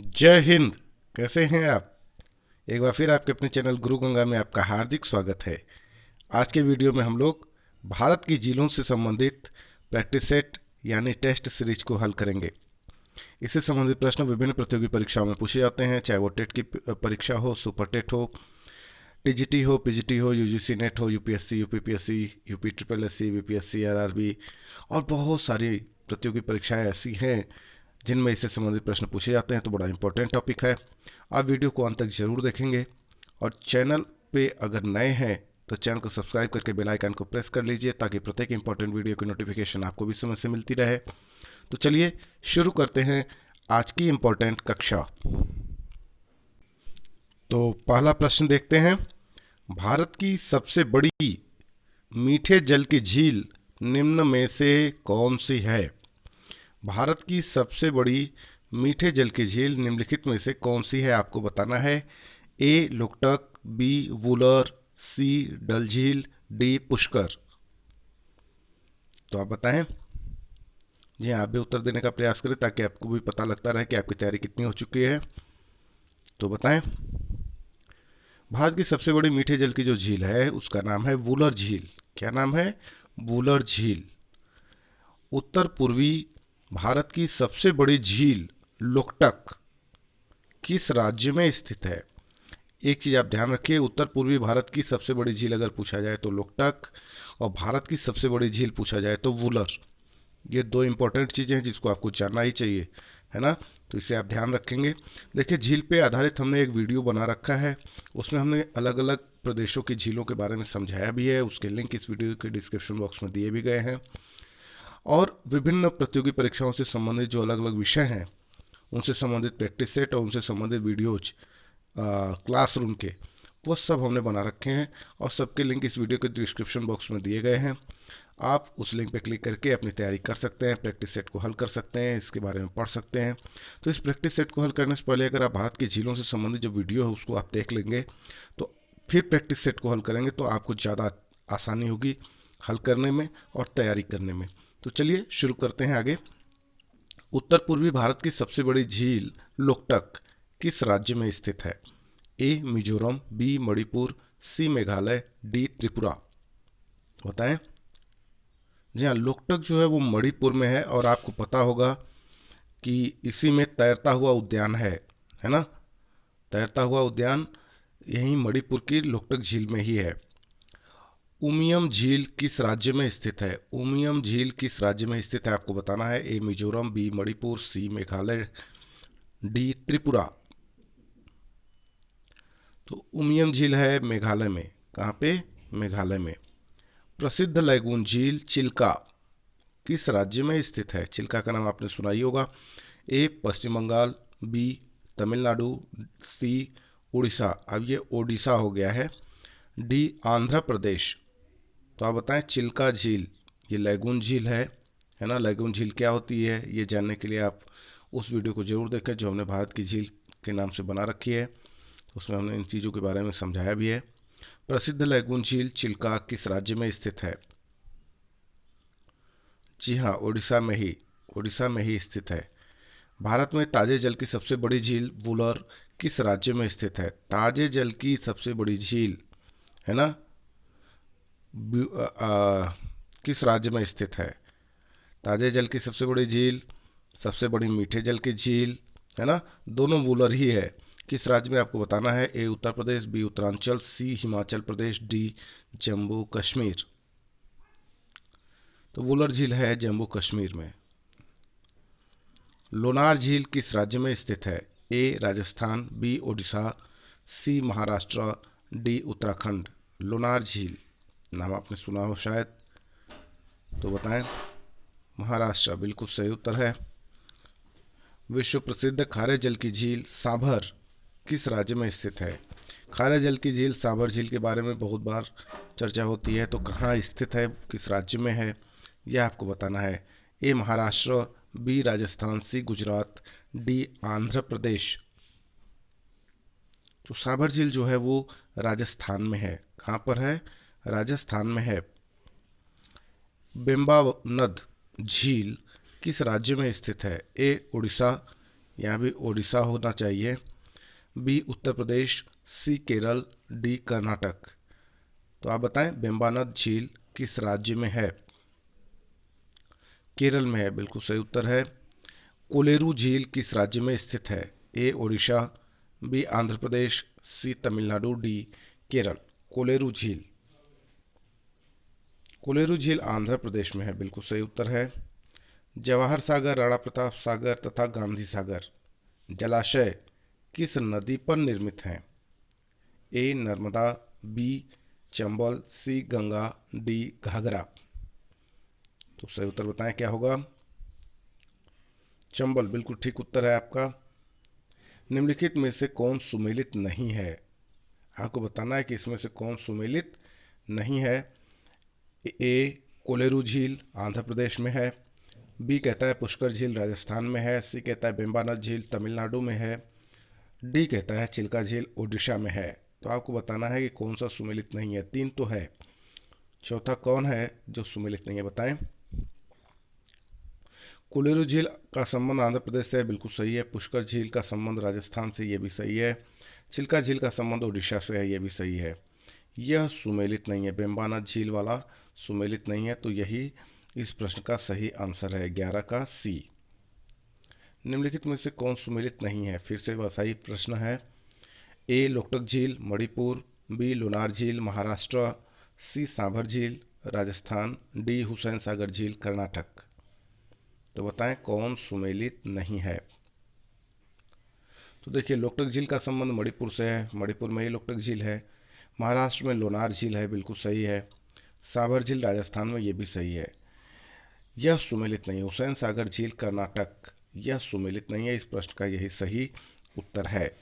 जय हिंद। कैसे हैं आप? एक बार फिर आपके अपने चैनल गुरु गंगा में आपका हार्दिक स्वागत है। आज के वीडियो में हम लोग भारत की झीलों से संबंधित प्रैक्टिस सेट यानी टेस्ट सीरीज को हल करेंगे। इससे संबंधित प्रश्न विभिन्न प्रतियोगी परीक्षाओं में पूछे जाते हैं, चाहे वो टेट की परीक्षा हो, सुपर टेट हो, टीजीटी हो, पीजीटी हो, यूजीसी नेट हो, UPSC, UPPSC, UP triple SC, BPSC, RRB और बहुत सारी प्रतियोगी परीक्षाएं ऐसी हैं जिनमें इससे संबंधित प्रश्न पूछे जाते हैं। तो बड़ा इंपॉर्टेंट टॉपिक है। आप वीडियो को अंत तक जरूर देखेंगे और चैनल पे अगर नए हैं तो चैनल को सब्सक्राइब करके बेल आइकन को प्रेस कर लीजिए ताकि प्रत्येक इंपॉर्टेंट वीडियो की नोटिफिकेशन आपको भी समय से मिलती रहे। तो चलिए शुरू करते हैं आज की इंपॉर्टेंट कक्षा। तो पहला प्रश्न देखते हैं। भारत की सबसे बड़ी मीठे जल की झील निम्न में से कौन सी है? भारत की सबसे बड़ी मीठे जल की झील निम्नलिखित में से कौन सी है? आपको बताना है। ए लोकटक, बी वुलर, सी डल झील, डी पुष्कर। तो आप बताएं। जी हाँ, आप भी उत्तर देने का प्रयास करें ताकि आपको भी पता लगता रहे कि आपकी तैयारी कितनी हो चुकी है। तो बताएं। भारत की सबसे बड़ी मीठे जल की जो झील है उसका नाम है वुलर झील। क्या नाम है? वुलर झील। उत्तर पूर्वी भारत की सबसे बड़ी झील लोकटक किस राज्य में स्थित है? एक चीज आप ध्यान रखिए, उत्तर पूर्वी भारत की सबसे बड़ी झील अगर पूछा जाए तो लोकटक, और भारत की सबसे बड़ी झील पूछा जाए तो वुलर। ये दो इंपॉर्टेंट चीजें हैं जिसको आपको जानना ही चाहिए, है ना? तो इसे आप ध्यान रखेंगे। देखिए, झील पे आधारित हमने एक वीडियो बना रखा है, उसमें हमने अलग अलग प्रदेशों की झीलों के बारे में समझाया भी है। उसके लिंक इस वीडियो के डिस्क्रिप्शन बॉक्स में दिए भी गए हैं। और विभिन्न प्रतियोगी परीक्षाओं से संबंधित जो अलग अलग विषय हैं उनसे संबंधित प्रैक्टिस सेट और उनसे संबंधित वीडियोज क्लासरूम के, वो सब हमने बना रखे हैं और सबके लिंक इस वीडियो के डिस्क्रिप्शन बॉक्स में दिए गए हैं। आप उस लिंक पर क्लिक करके अपनी तैयारी कर सकते हैं, प्रैक्टिस सेट को हल कर सकते हैं, इसके बारे में पढ़ सकते हैं। तो इस प्रैक्टिस सेट को हल करने से पहले अगर आप भारत की झीलों से संबंधित जो वीडियो है उसको आप देख लेंगे तो फिर प्रैक्टिस सेट को हल करेंगे तो आपको ज़्यादा आसानी होगी हल करने में और तैयारी करने में। तो चलिए शुरू करते हैं आगे। उत्तर पूर्वी भारत की सबसे बड़ी झील लोकटक किस राज्य में स्थित है? ए मिजोरम, बी मणिपुर, सी मेघालय, डी त्रिपुरा। बताएं। जी हाँ, लोकटक जो है वो मणिपुर में है और आपको पता होगा कि इसी में तैरता हुआ उद्यान है ना? तैरता हुआ उद्यान यही मणिपुर की लोकटक झील में ही है। उमियम झील किस राज्य में स्थित है? उमियम झील किस राज्य में स्थित है आपको बताना है। ए मिजोरम, बी मणिपुर, सी मेघालय, डी त्रिपुरा। तो उमियम झील है मेघालय में। कहाँ पे? मेघालय में। प्रसिद्ध लैगून झील चिल्का किस राज्य में स्थित है? चिल्का का नाम आपने सुना ही होगा। ए पश्चिम बंगाल, बी तमिलनाडु, सी उड़ीसा। अब ये ओडिशा हो गया है। डी आंध्र प्रदेश। तो आप बताएं। चिल्का झील ये लैगून झील है ना? लैगून झील क्या होती है ये जानने के लिए आप उस वीडियो को जरूर देखें जो हमने भारत की झील के नाम से बना रखी है। तो उसमें हमने इन चीज़ों के बारे में समझाया भी है। प्रसिद्ध लैगून झील चिल्का किस राज्य में स्थित है? जी हाँ, उड़ीसा में ही स्थित है। भारत में ताजे जल की सबसे बड़ी झील वुलर किस राज्य में स्थित है? ताजे जल की सबसे बड़ी झील, है ना, किस राज्य में स्थित है? ताजे जल की सबसे बड़ी झील, सबसे बड़ी मीठे जल की झील, है ना, दोनों वुलर ही है। किस राज्य में आपको बताना है। ए उत्तर प्रदेश, बी उत्तरांचल, सी हिमाचल प्रदेश, डी जम्मू कश्मीर। तो वुलर झील है जम्मू कश्मीर में। लोनार झील किस राज्य में स्थित है? ए राजस्थान, बी ओडिशा, सी महाराष्ट्र, डी उत्तराखंड। लोनार झील नाम आपने सुना हो शायद, तो बताएं। महाराष्ट्र बिल्कुल सही उत्तर है। विश्व प्रसिद्ध खारे जल की झील साभर किस राज्य में स्थित है? खारे जल की झील साभर झील के बारे में बहुत बार चर्चा होती है, तो कहाँ स्थित है, किस राज्य में है, यह आपको बताना है। ए महाराष्ट्र, बी राजस्थान, सी गुजरात, डी आंध्र प्रदेश। तो साभर झील जो है वो राजस्थान में है। कहाँ पर है? राजस्थान में है। बेम्बानद झील किस राज्य में स्थित है? ए उड़ीसा, यहाँ भी ओडिशा होना चाहिए। बी उत्तर प्रदेश, सी केरल, डी कर्नाटक। तो आप बताएं वेम्बानाथ झील किस राज्य में है? केरल में है, बिल्कुल सही उत्तर है। कोलेरू झील किस राज्य में स्थित है? ए ओडिशा, बी आंध्र प्रदेश, सी तमिलनाडु, डी केरल। कोलेरू झील आंध्र प्रदेश में है, बिल्कुल सही उत्तर है। जवाहर सागर, राणा प्रताप सागर तथा गांधी सागर जलाशय किस नदी पर निर्मित हैं? ए नर्मदा, बी चंबल, सी गंगा, डी घाघरा। तो सही उत्तर बताएं क्या होगा? चंबल, बिल्कुल ठीक उत्तर है आपका। निम्नलिखित में से कौन सुमेलित नहीं है? आपको बताना है कि इसमें से कौन सुमेलित नहीं है। ए कोलेरू झील आंध्र प्रदेश में है, बी कहता है पुष्कर झील राजस्थान में है, सी कहता है वेम्बानाथ झील तमिलनाडु में है, डी कहता है चिल्का झील ओडिशा में है। तो आपको बताना है कि कौन सा सुमेलित नहीं है। तीन तो है, चौथा कौन है जो सुमेलित नहीं है, बताएं। कोलेरू झील का संबंध आंध्र प्रदेश से है, बिल्कुल सही है। पुष्कर झील का संबंध राजस्थान से, ये भी सही है। चिल्का झील का संबंध उड़ीसा से है, ये भी सही है। यह सुमेलित नहीं है, वेम्बानाथ झील वाला सुमेलित नहीं है। तो यही इस प्रश्न का सही आंसर है, 11 का सी। निम्नलिखित में से कौन सुमेलित नहीं है? फिर से वैसा ही प्रश्न है। ए लोकटक झील मणिपुर, बी लोनार झील महाराष्ट्र, सी सांभर झील राजस्थान, डी हुसैन सागर झील कर्नाटक। तो बताएं कौन सुमेलित नहीं है। तो देखिए लोकटक झील का संबंध मणिपुर से है, मणिपुर में ही लोकटक झील है। महाराष्ट्र में लोनार झील है, बिल्कुल सही है। सांभर झील राजस्थान में, ये भी सही है। यह सुमेलित नहीं है, हुसैन सागर झील कर्नाटक, यह सुमेलित नहीं है। इस प्रश्न का यही सही उत्तर है।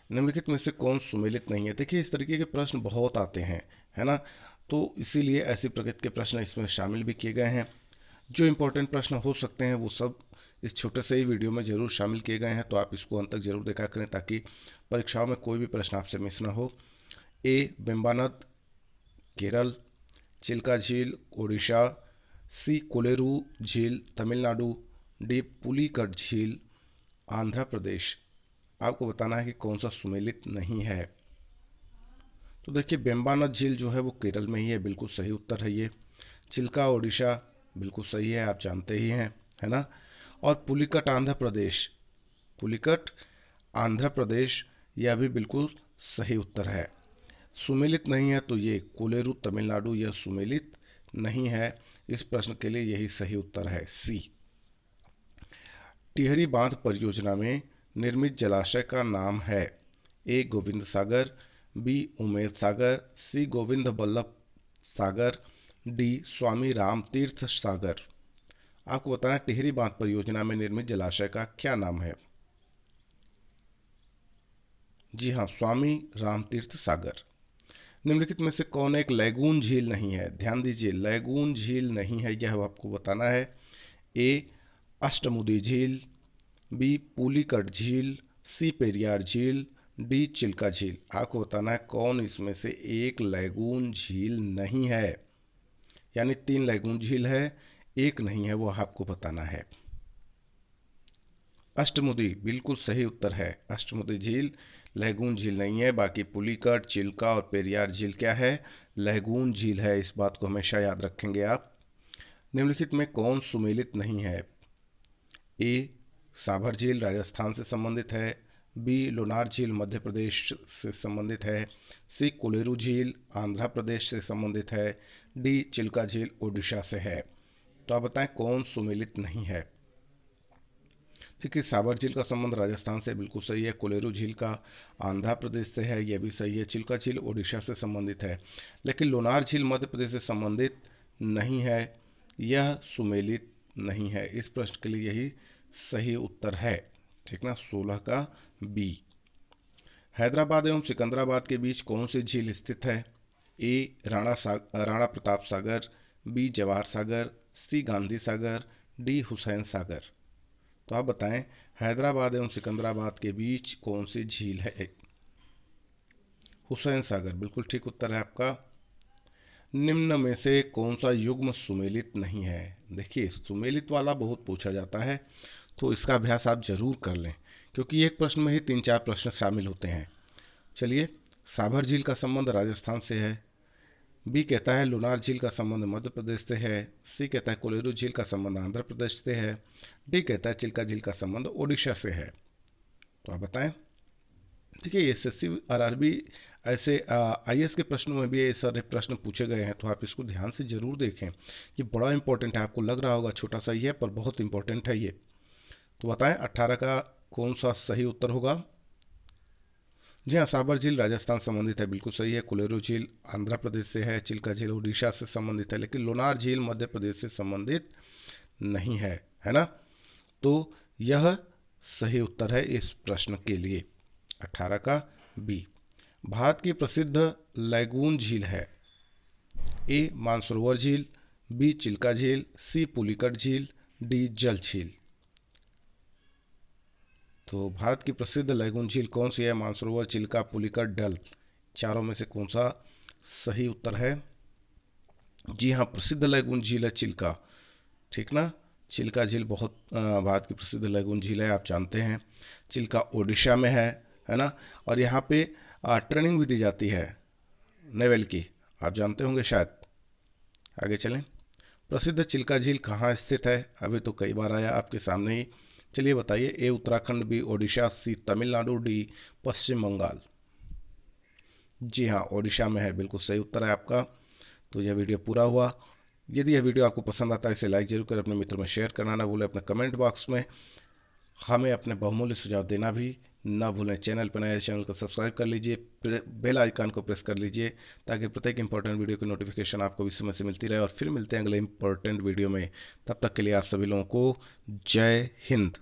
निम्नलिखित में से कौन सुमेलित नहीं है? देखिए इस तरीके के प्रश्न बहुत आते हैं, है ना। तो इसीलिए ऐसी प्रकृति के प्रश्न इसमें शामिल भी किए गए हैं। जो इम्पोर्टेंट प्रश्न हो सकते हैं वो सब इस छोटे से ही वीडियो में जरूर शामिल किए गए हैं। तो आप इसको अंत तक जरूर देखा करें ताकि परीक्षाओं में कोई भी प्रश्न आपसे मिस ना हो। ए वेम्बानाथ केरल, चिल्का झील ओडिशा, सी कोलेरू झील तमिलनाडु, डी पुलिकट झील आंध्र प्रदेश। आपको बताना है कि कौन सा सुमेलित नहीं है। तो देखिए वेम्बानाथ झील जो है वो केरल में ही है, बिल्कुल सही उत्तर है ये। चिल्का ओडिशा बिल्कुल सही है, आप जानते ही हैं, है ना। और पुलिकट आंध्र प्रदेश, पुलिकट आंध्र प्रदेश, यह भी बिल्कुल सही उत्तर है। सुमेलित नहीं है तो ये कोलेरू तमिलनाडु, यह सुमेलित नहीं है। इस प्रश्न के लिए यही सही उत्तर है, सी। टिहरी बांध परियोजना में निर्मित जलाशय का नाम है? ए गोविंद सागर, बी उमेद सागर, सी गोविंद बल्लभ सागर, डी स्वामी राम तीर्थ सागर। आपको बताना टिहरी बांध परियोजना में निर्मित जलाशय का क्या नाम है? जी हाँ, स्वामी राम तीर्थ सागर। निम्नलिखित में से कौन एक लैगून झील नहीं है? ध्यान दीजिए, लैगून झील नहीं है, यह आपको बताना है। ए अष्टमुदी झील, बी पुलिकट झील, सी पेरियार झील, डी चिल्का झील। आपको बताना है कौन इसमें से एक लैगून झील नहीं है। यानी 3 लैगून झील है, एक नहीं है, वो आपको बताना है। अष्टमुदी बिल्कुल सही उत्तर है। अष्टमुदी झील लैगून झील नहीं है। बाकी पुलिकट, चिल्का और पेरियार झील क्या है? लैगून झील है। इस बात को हमेशा याद रखेंगे आप। निम्नलिखित में कौन सुमेलित नहीं है? ए सांभर झील राजस्थान से संबंधित है, बी लोनार झील मध्य प्रदेश से संबंधित है, सी कोलेरू झील आंध्र प्रदेश से संबंधित है, डी चिल्का झील ओडिशा से है। तो आप बताएं कौन सुमेलित नहीं है। देखिए सांभर झील का संबंध राजस्थान से, बिल्कुल सही है। कोलेरू झील का आंध्र प्रदेश से है, यह भी सही है। चिल्का झील ओडिशा से संबंधित है। लेकिन लोनार झील मध्य प्रदेश से संबंधित नहीं है, यह सुमेलित नहीं है। इस प्रश्न के लिए यही सही उत्तर है, ठीक ना, 16 का बी। हैदराबाद एवं सिकंदराबाद के बीच कौन सी झील स्थित है? ए राणा प्रताप सागर, बी जवाहर सागर, सी गांधी सागर, डी हुसैन सागर। तो आप बताएं हैदराबाद एवं सिकंदराबाद के बीच कौन सी झील है? हुसैन सागर, बिल्कुल ठीक उत्तर है आपका। निम्न में से कौन सा युग्म सुमेलित नहीं है? देखिए सुमेलित वाला बहुत पूछा जाता है, तो इसका अभ्यास आप जरूर कर लें, क्योंकि एक प्रश्न में ही 3-4 प्रश्न शामिल होते हैं। चलिए, साभर झील का संबंध राजस्थान से है। बी कहता है लुनार झील का संबंध मध्य प्रदेश से है। सी कहता है कोलेरू झील का संबंध आंध्र प्रदेश से है। डी कहता है चिल्का झील का संबंध ओडिशा से है। तो आप बताएं। देखिए, एसएससी आरआरबी ऐसे आईएएस के प्रश्नों में भी ये सारे प्रश्न पूछे गए हैं, तो आप इसको ध्यान से जरूर देखें। ये बड़ा इंपॉर्टेंट है, आपको लग रहा होगा छोटा सा ही है, पर बहुत इंपॉर्टेंट है ये। तो बताएं 18 का कौन सा सही उत्तर होगा। जी हाँ, साबर झील राजस्थान संबंधित है, बिल्कुल सही है। कोलेरू झील आंध्र प्रदेश से है। चिल्का झील उड़ीसा से संबंधित है, लेकिन लोनार झील मध्य प्रदेश से संबंधित नहीं है ना। तो यह सही उत्तर है इस प्रश्न के लिए, 18 का बी। भारत की प्रसिद्ध लैगून झील है। ए मानसरोवर झील, बी चिल्का झील, सी पुलिकट झील, डी जल झील। तो भारत की प्रसिद्ध लैगून झील कौन सी है? मानसरोवर, चिल्का, पुलिकट, डल, चारों में से कौन सा सही उत्तर है? जी हाँ, प्रसिद्ध लैगून झील है चिल्का, ठीक ना। चिल्का झील बहुत भारत की प्रसिद्ध लैगून झील है, आप जानते हैं। चिल्का ओडिशा में है ना। और यहाँ पे ट्रेनिंग भी दी जाती है नेवल की, आप जानते होंगे शायद। आगे चलें। प्रसिद्ध चिल्का झील कहाँ स्थित है? अभी तो कई बार आया आपके सामने ही। चलिए बताइए। ए उत्तराखंड, बी ओडिशा, सी तमिलनाडु, डी पश्चिम बंगाल। जी हाँ, ओडिशा में है, बिल्कुल सही उत्तर है आपका। तो यह वीडियो पूरा हुआ। यदि यह वीडियो आपको पसंद आता है इसे लाइक जरूर करें, अपने मित्रों में शेयर करना ना भूलें। अपने कमेंट बॉक्स में हमें अपने बहुमूल्य सुझाव देना भी ना भूलें। चैनल पर नए चैनल को सब्सक्राइब कर लीजिए, बेल आइकन को प्रेस कर लीजिए, ताकि प्रत्येक इंपॉर्टेंट वीडियो की नोटिफिकेशन आपको इस समय से मिलती रहे। और फिर मिलते हैं अगले इंपॉर्टेंट वीडियो में। तब तक के लिए आप सभी लोगों को जय हिंद।